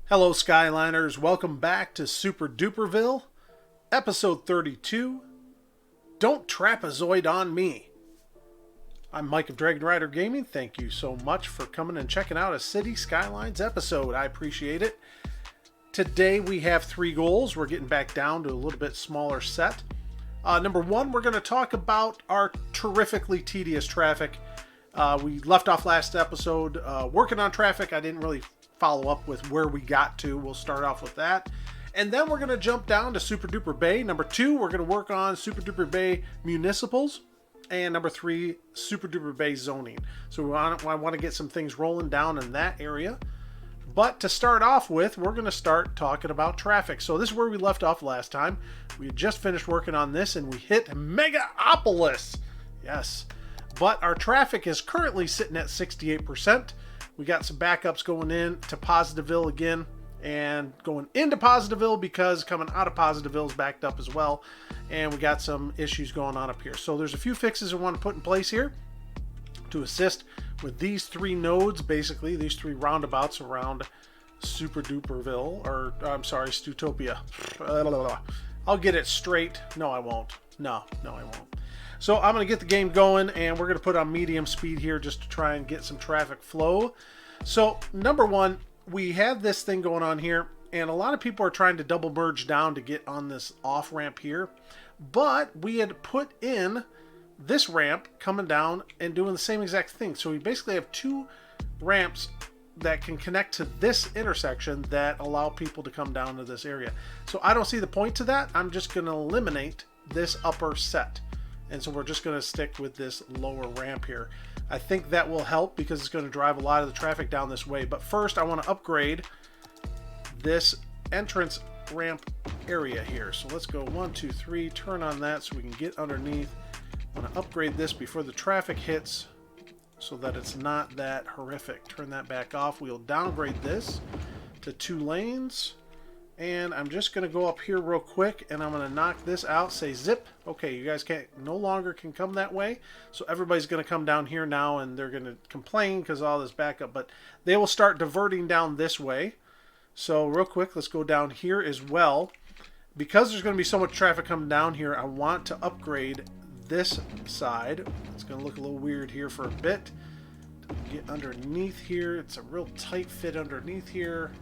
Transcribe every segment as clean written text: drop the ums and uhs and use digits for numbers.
Hello Skyliners, welcome back to Super-Duperville, episode 32, Don't Trapazoid on Me. I'm Mike of Dragon Rider Gaming. Thank you so much for coming and checking out a City Skylines episode. I appreciate it. Today we have 3 goals. We're getting back down to a little bit smaller set. Number 1, we're going to talk about our terrifically tedious traffic. We left off last episode working on traffic. I didn't really follow up with where we got to. We'll start off with that. And then we're going to jump down to Super-Duper Bay. Number 2, we're going to work on Super-Duper Bay Municipals. And number 3, Super-Duper Bay Zoning. So I want to get some things rolling down in that area. But to start off with, we're going to start talking about traffic. So this is where we left off last time. We had just finished working on this and we hit Megaopolis. Yes. But our traffic is currently sitting at 68%. We got some backups going in to Positiveville again and going into Positiveville because coming out of Positiveville is backed up as well. And we got some issues going on up here. So there's a few fixes I want to put in place here to assist with these 3 nodes, basically these 3 roundabouts around Super-Duperville, or I'm sorry, Stutopia. I'll get it straight. No, I won't. No, I won't. So I'm going to get the game going, and we're going to put on medium speed here just to try and get some traffic flow. So number 1, we have this thing going on here, and a lot of people are trying to double merge down to get on this off ramp here. But we had put in this ramp coming down and doing the same exact thing. So we basically have 2 ramps that can connect to this intersection that allow people to come down to this area. So I don't see the point to that. I'm just going to eliminate this upper set. And so we're just going to stick with this lower ramp here. I think that will help because it's going to drive a lot of the traffic down this way. But first I want to upgrade this entrance ramp area here. So let's go 1, 2, 3, turn on that so we can get underneath. I want to upgrade this before the traffic hits so that it's not that horrific. Turn that back off. We'll downgrade this to 2 lanes. And I'm just going to go up here real quick and I'm going to knock this out, say zip. Okay, you guys no longer can come that way. So everybody's going to come down here now and they're going to complain because all this backup. But they will start diverting down this way. So real quick, let's go down here as well. Because there's going to be so much traffic coming down here, I want to upgrade this side. It's going to look a little weird here for a bit. Get underneath here. It's a real tight fit underneath here.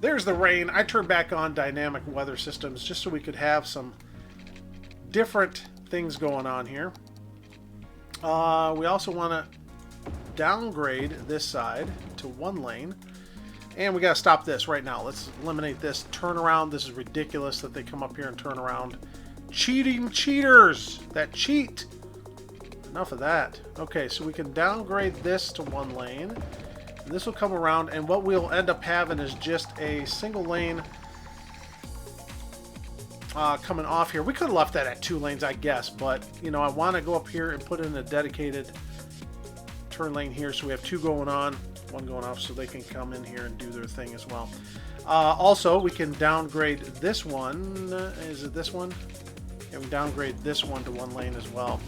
There's the rain. I turned back on dynamic weather systems just so we could have some different things going on here. We also want to downgrade this side to 1 lane. And we got to stop this right now. Let's eliminate this. Turn around. This is ridiculous that they come up here and turn around. Cheating cheaters that cheat. Enough of that. Okay, so we can downgrade this to 1 lane. And this will come around, and what we'll end up having is just a single lane coming off here. We could have left that at 2 lanes, I guess, but you know, I want to go up here and put in a dedicated turn lane here, so we have 2 going on, 1 going off, so they can come in here and do their thing as well. Also, we can downgrade this one. Is it this one? And we downgrade this one to 1 lane as well.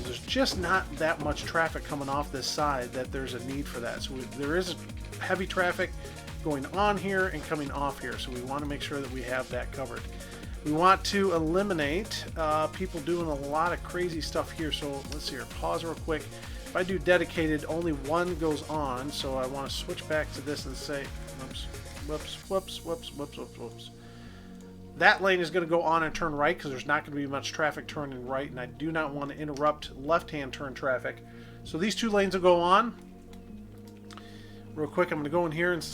There's just not that much traffic coming off this side that there's a need for that. So there is heavy traffic going on here and coming off here. So we want to make sure that we have that covered. We want to eliminate people doing a lot of crazy stuff here. So let's see here. Pause real quick. If I do dedicated, only 1 goes on. So I want to switch back to this and say, whoops. That lane is going to go on and turn right because there's not going to be much traffic turning right, and I do not want to interrupt left-hand turn traffic. So these 2 lanes will go on. Real quick, I'm going to go in here and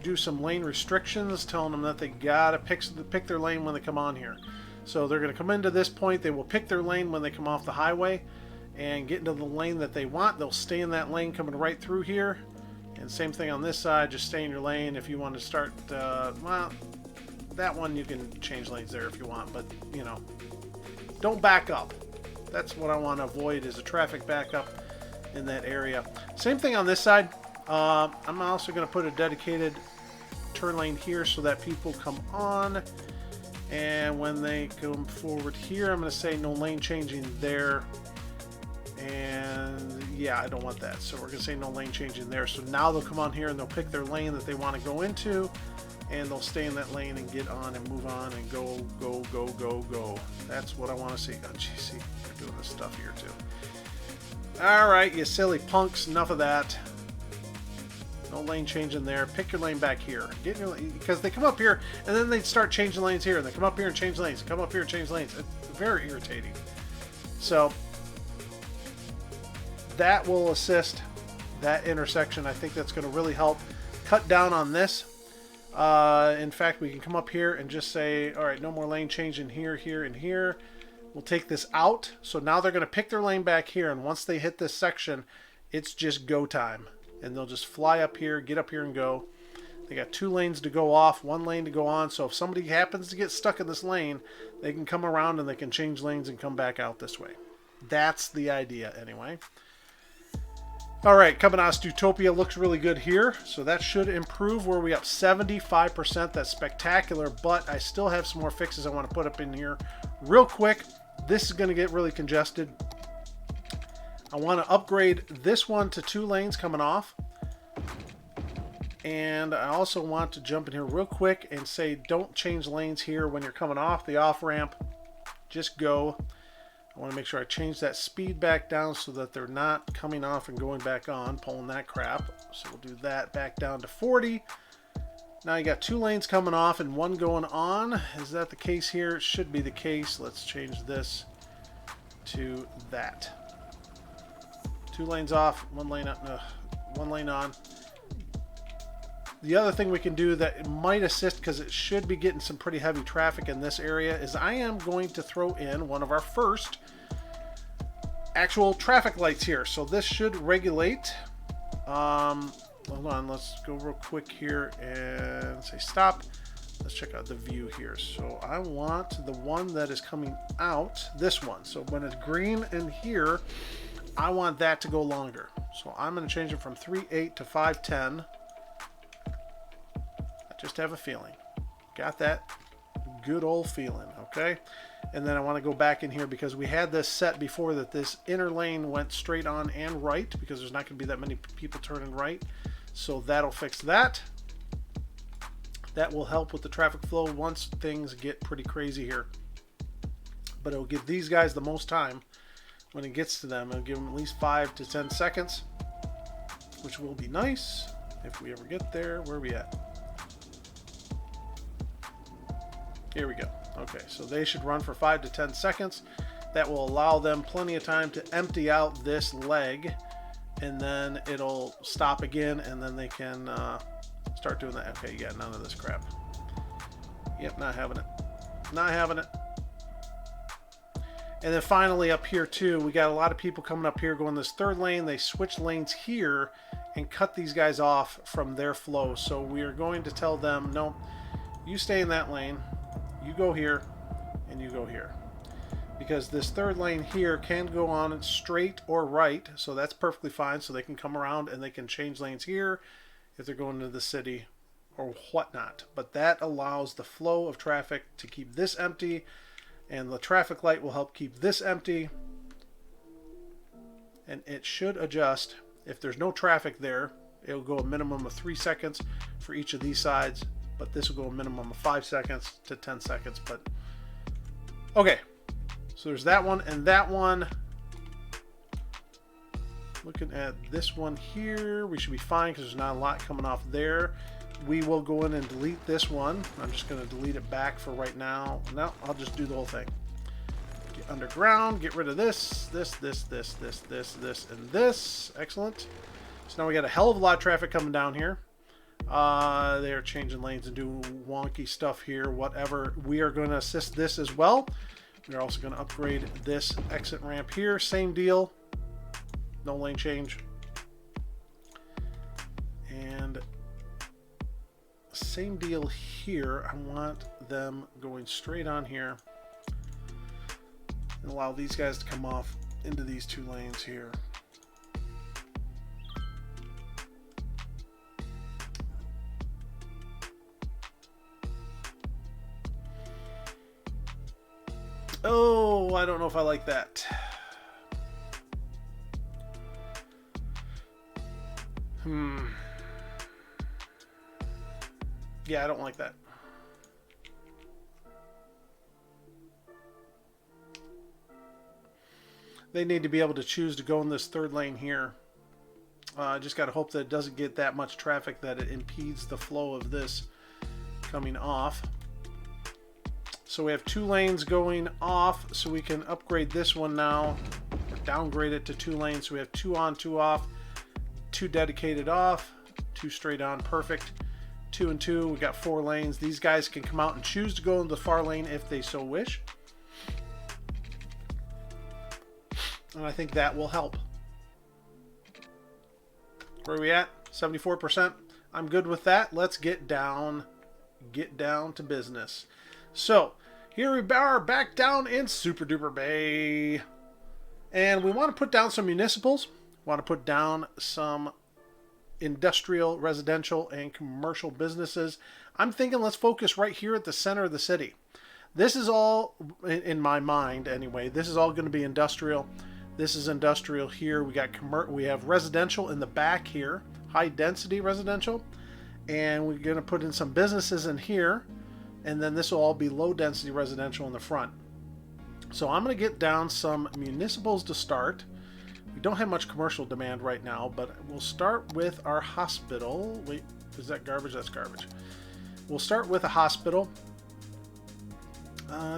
do some lane restrictions, telling them that they got to pick their lane when they come on here. So they're going to come into this point. They will pick their lane when they come off the highway and get into the lane that they want. They'll stay in that lane coming right through here. And same thing on this side. Just stay in your lane. If you want to start, well, that one you can change lanes there if you want, but you know, don't back up. That's what I want to avoid, is a traffic backup in that area. Same thing on this side. I'm also going to put a dedicated turn lane here so that people come on, and when they come forward here, I'm going to say no lane changing there. And yeah, I don't want that. So we're going to say no lane change in there. So now they'll come on here and they'll pick their lane that they want to go into. And they'll stay in that lane and get on and move on and go, go, go, go, go. That's what I want to see. Oh, geez, see, they're doing this stuff here too. All right, you silly punks. Enough of that. No lane change in there. Pick your lane back here. Get your lane, because they come up here and then they start changing lanes here. And they come up here and change lanes. Come up here and change lanes. It's very irritating. So that will assist that intersection. I think that's going to really help cut down on this. In fact, we can come up here and just say, all right, no more lane change in here, here, and here. We'll take this out. So now they're going to pick their lane back here. And once they hit this section, it's just go time. And they'll just fly up here, get up here and go. They got 2 lanes to go off, 1 lane to go on. So if somebody happens to get stuck in this lane, they can come around and they can change lanes and come back out this way. That's the idea anyway. All right, Cabanas Utopia looks really good here, so that should improve. Where we up 75%, that's spectacular, but I still have some more fixes I want to put up in here real quick. This is going to get really congested. I want to upgrade this one to 2 lanes coming off. And I also want to jump in here real quick and say don't change lanes here when you're coming off the off-ramp. Just go. I want to make sure I change that speed back down so that they're not coming off and going back on, pulling that crap. So we'll do that back down to 40. Now you got 2 lanes coming off and 1 going on. Is that the case here? It should be the case. Let's change this to that. 2 lanes off, 1 lane on, 1 lane on. The other thing we can do that might assist, because it should be getting some pretty heavy traffic in this area, is I am going to throw in one of our first actual traffic lights here. So this should regulate. Hold on, let's go real quick here and say stop. Let's check out the view here. So I want the one that is coming out, this one. So when it's green in here, I want that to go longer. So I'm going to change it from 3.8 to 5.10. Just have a feeling. Got that good old feeling, okay? And then I want to go back in here because we had this set before that this inner lane went straight on and right because there's not going to be that many people turning right. So that'll fix that. That will help with the traffic flow once things get pretty crazy here. But it'll give these guys the most time when it gets to them. It'll give them at least 5 to 10 seconds, which will be nice if we ever get there. Where are we at? Here we go. Okay, so they should run for 5 to 10 seconds. That will allow them plenty of time to empty out this leg, and then it'll stop again, and then they can start doing that. Okay, you got none of this crap. Yep, not having it. Not having it. And then finally up here too, we got a lot of people coming up here going this 3rd lane. They switch lanes here and cut these guys off from their flow. So we are going to tell them, no, you stay in that lane. You go here, and you go here. Because this 3rd lane here can go on straight or right, so that's perfectly fine. So they can come around and they can change lanes here if they're going to the city or whatnot. But that allows the flow of traffic to keep this empty, and the traffic light will help keep this empty. And it should adjust. If there's no traffic there, it'll go a minimum of 3 seconds for each of these sides. But this will go a minimum of 5 seconds to 10 seconds. But okay, so there's that one and that one. Looking at this one here, we should be fine because there's not a lot coming off there. We will go in and delete this one. I'm just going to delete it back for right now. No, I'll just do the whole thing. Get underground, get rid of this, and this. Excellent. So now we got a hell of a lot of traffic coming down here. They're changing lanes and doing wonky stuff here, whatever. We are going to assist this as well. We're also going to upgrade this exit ramp here. Same deal. No lane change. And same deal here. I want them going straight on here and allow these guys to come off into these 2 lanes here. Oh, I don't know if I like that. Yeah, I don't like that. They need to be able to choose to go in this third lane here. I just got to hope that it doesn't get that much traffic that it impedes the flow of this coming off. So we have 2 lanes going off, so we can upgrade this one now, or downgrade it to 2 lanes. So we have 2 on, 2 off, 2 dedicated off, 2 straight on, perfect. 2 and 2, we got 4 lanes. These guys can come out and choose to go into the far lane if they so wish. And I think that will help. Where are we at? 74%. I'm good with that. Let's get down to business. So, here we are back down in Super-Duper Bay. And we want to put down some municipals. We want to put down some industrial, residential, and commercial businesses. I'm thinking let's focus right here at the center of the city. This is all, in my mind anyway, this is all going to be industrial. This is industrial here. We have residential in the back here, high density residential, and we're going to put in some businesses in here, and then this will all be low density residential in the front. So I'm going to get down some municipals to start. We don't have much commercial demand right now, but we'll start with our hospital. Wait, is that garbage? That's garbage. We'll start with a hospital.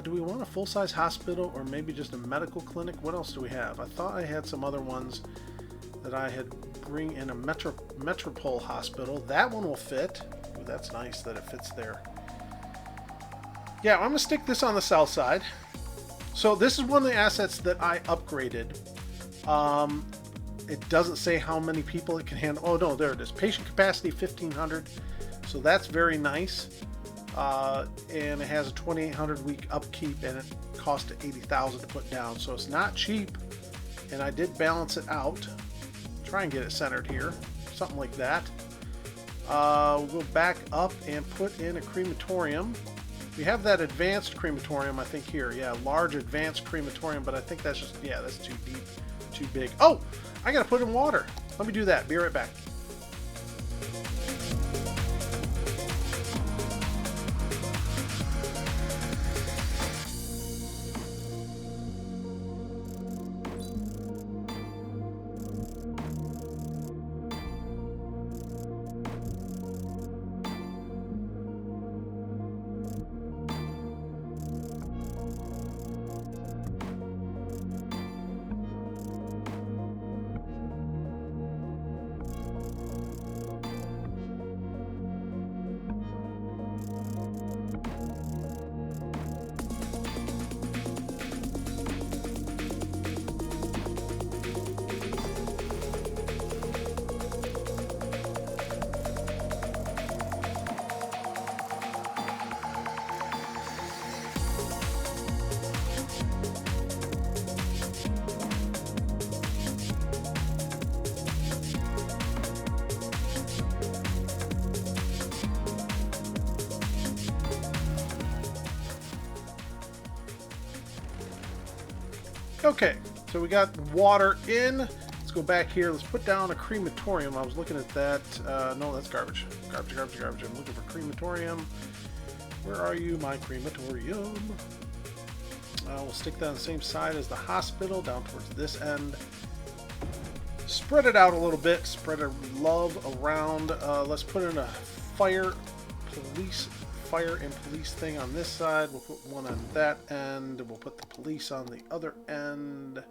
Do we want a full-size hospital or maybe just a medical clinic? What else do we have? I thought I had some other ones that I had bring in a Metropole hospital. That one will fit. Ooh, that's nice that it fits there. Yeah, I'm going to stick this on the south side. So this is one of the assets that I upgraded. It doesn't say how many people it can handle. Oh, no, there it is. Patient capacity 1,500. So that's very nice. And it has a 2,800 week upkeep, and it cost $80,000 to put down. So it's not cheap. And I did balance it out. Try and get it centered here. Something like that. We'll go back up and put in a crematorium. We have that advanced crematorium, I think, here. Yeah, large advanced crematorium, but I think that's just, yeah, that's too deep, too big. Oh, I gotta put in water. Let me do that. Be right back. Okay, so we got water in. Let's go back here. Let's put down a crematorium. I was looking at that. No, that's garbage. Garbage. I'm looking for crematorium. Where are you, my crematorium? We'll stick that on the same side as the hospital, down towards this end. Spread it out a little bit. Spread our love around. Let's put in a fire and police thing on this side. We'll put one on that end. We'll put the police on the other end.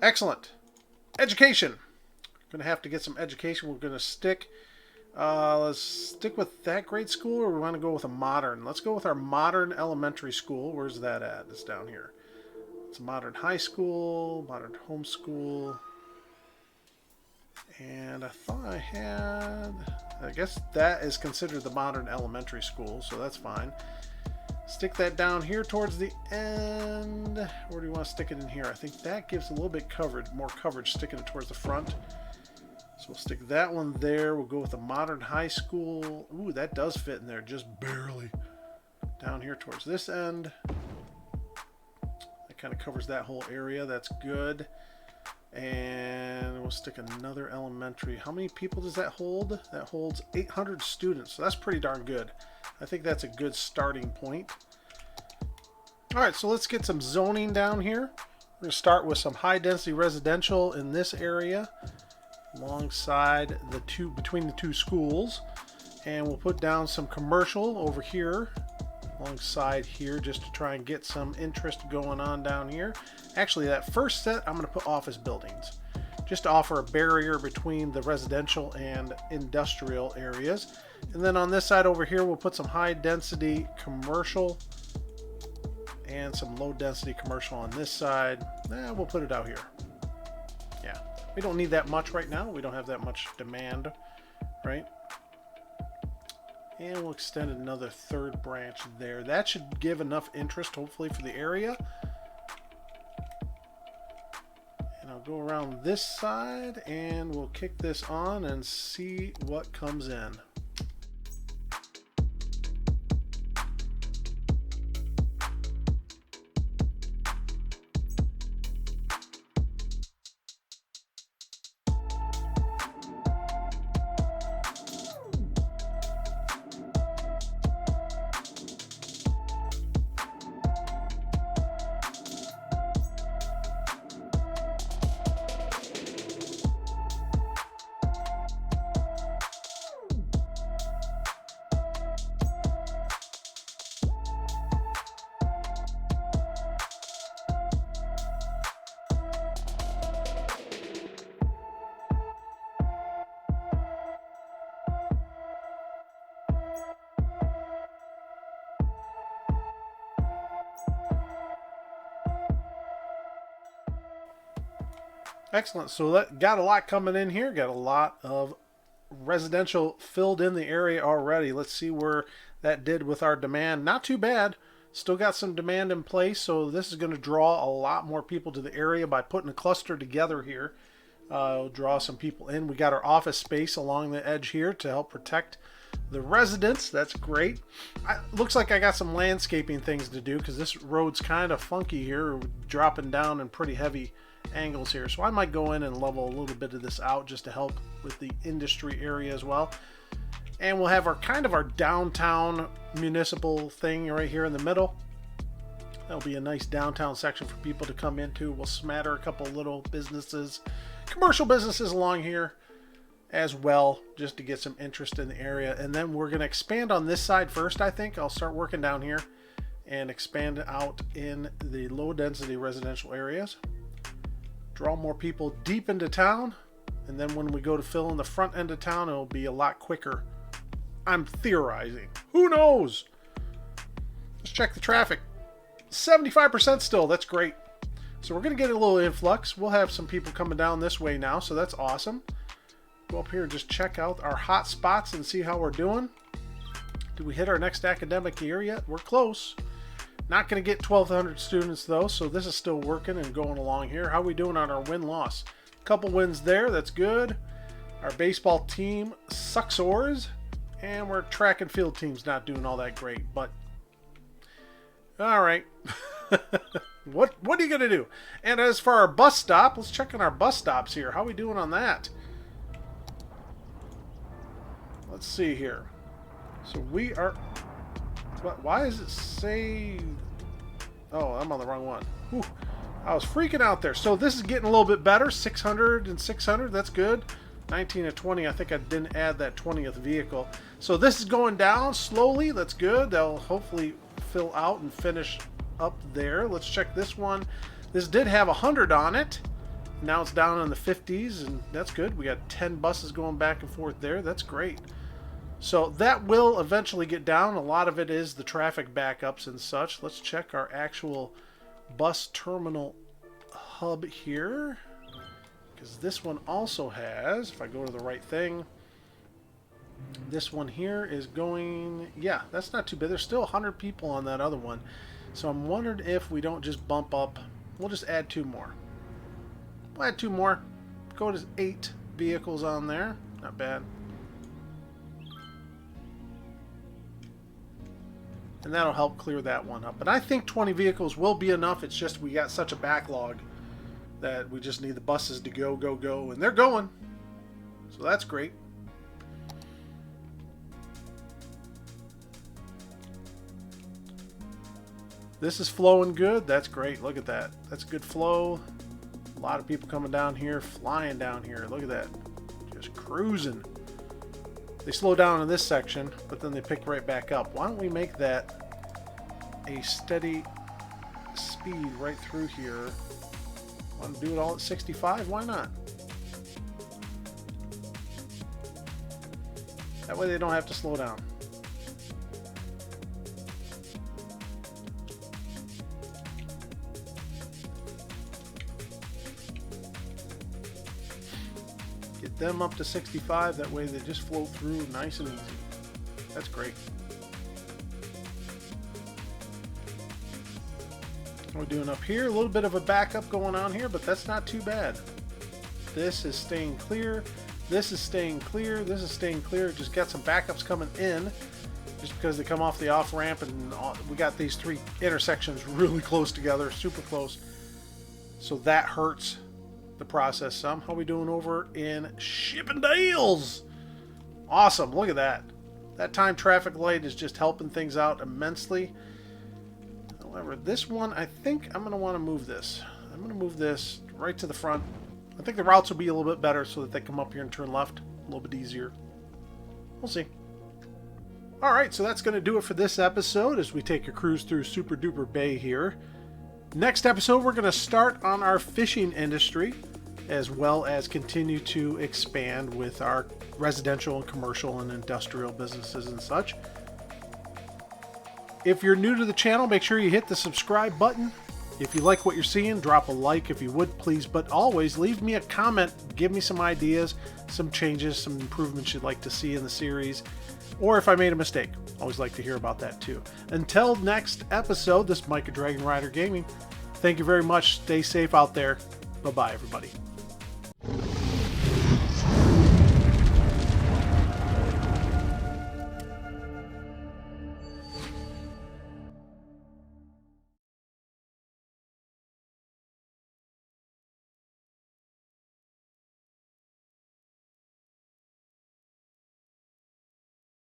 Excellent. Education. Gonna have to get some education. We're gonna stick. Let's stick with that grade school, or we want to go with a modern. Let's go with our modern elementary school. Where's that at? It's down here. It's a modern high school, modern homeschool. And I thought I had... I guess that is considered the modern elementary school, so that's fine. Stick that down here towards the end. Or do you want to stick it in here? I think that gives a little bit more coverage, sticking it towards the front. So we'll stick that one there. We'll go with the modern high school. Ooh, that does fit in there, just barely. Down here towards this end. That kind of covers that whole area. That's good. And we'll stick another elementary. How many people does that hold? That holds 800 students. So that's pretty darn good. I think that's a good starting point. All right, so let's get some zoning down here. We're going to start with some high density residential in this area alongside between the two schools. And we'll put down some commercial over here alongside here just to try and get some interest going on down here. Actually, that first set I'm going to put office buildings just to offer a barrier between the residential and industrial areas. And then on this side over here we'll put some high density commercial and some low density commercial on this side. We'll put it out here. Yeah, we don't need that much right now. We don't have that much demand, right? And we'll extend another third branch there. That should give enough interest, hopefully, for the area. And I'll go around this side and we'll kick this on and see what comes in. Excellent. So that got a lot coming in here. Got a lot of residential filled in the area already. Let's see where that did with our demand. Not too bad. Still got some demand in place. So this is going to draw a lot more people to the area by putting a cluster together here. It'll draw some people in. We got our office space along the edge here to help protect the residents. That's great. Looks like I got some landscaping things to do because this road's kind of funky here, dropping down in pretty heavy angles here. So I might go in and level a little bit of this out just to help with the industry area as well. And we'll have our kind of our downtown municipal thing right here in the middle. That'll be a nice downtown section for people to come into. We'll smatter a couple little businesses, commercial businesses along here as well, just to get some interest in the area. And then we're going to expand on this side first. I think I'll start working down here and expand out in the low density residential areas. Draw more people deep into town, and then when we go to fill in the front end of town, it'll be a lot quicker. I'm theorizing. Who knows? Let's check the traffic. 75% still. That's great. So we're going to get a little influx. We'll have some people coming down this way now, so that's awesome. Go up here and just check out our hot spots and see how we're doing. Did we hit our next academic year yet? We're close. Not going to get 1,200 students though, so this is still working and going along here. How are we doing on our win-loss? Couple wins there, that's good. Our baseball team sucks oars, and our track and field team's not doing all that great, but all right. What are you going to do? And as for our bus stop, let's check on our bus stops here. How are we doing on that? Let's see here. So we are... Why does it say... Oh, I'm on the wrong one. Whew. I was freaking out there. So this is getting a little bit better. 600 and 600. That's good. 19 and 20. I think I didn't add that 20th vehicle. So this is going down slowly. That's good. That'll hopefully fill out and finish up there. Let's check this one. This did have 100 on it. Now it's down in the 50s, and that's good. We got 10 buses going back and forth there. That's great. So that will eventually get down. A lot of it is the traffic backups and such. Let's check our actual bus terminal hub here, because this one also has, if I go to the right thing, this one here is going, yeah, that's not too bad. There's still 100 people on that other one. So I'm wondering if we don't just bump up. We'll just add 2 more. We'll add 2 more. Go to 8 vehicles on there. Not bad. And that'll help clear that one up. But I think 20 vehicles will be enough. It's just we got such a backlog that we just need the buses to go, go, go, and they're going. So that's great. This is flowing good. That's great. Look at that. That's good flow. A lot of people coming down here, flying down here. Look at that. Just cruising. They slow down in this section, but then they pick right back up. Why don't we make that a steady speed right through here? Want to do it all at 65? Why not? That way they don't have to slow down. Get them up to 65, that way they just flow through nice and easy. That's great. What we're doing up here, a little bit of a backup going on here, but that's not too bad. This is staying clear. This is staying clear. This is staying clear. Just got some backups coming in just because they come off the off ramp, and we got these three intersections really close together, super close. So that hurts the process some. How are we doing over in Chippendales? Awesome. Look at that. That time traffic light is just helping things out immensely. However, this one, I think I'm going to want to move this. I'm going to move this right to the front. I think the routes will be a little bit better so that they come up here and turn left a little bit easier. We'll see. Alright, so that's going to do it for this episode as we take a cruise through Super-Duper Bay here. Next episode, we're going to start on our fishing industry, as well as continue to expand with our residential and commercial and industrial businesses and such. If you're new to the channel, make sure you hit the subscribe button. If you like what you're seeing, drop a like if you would, please. But always leave me a comment, give me some ideas, some changes, some improvements you'd like to see in the series, or if I made a mistake. Always like to hear about that too. Until next episode, this is Mike of Dragon Rider Gaming. Thank you very much. Stay safe out there. Bye-bye, everybody.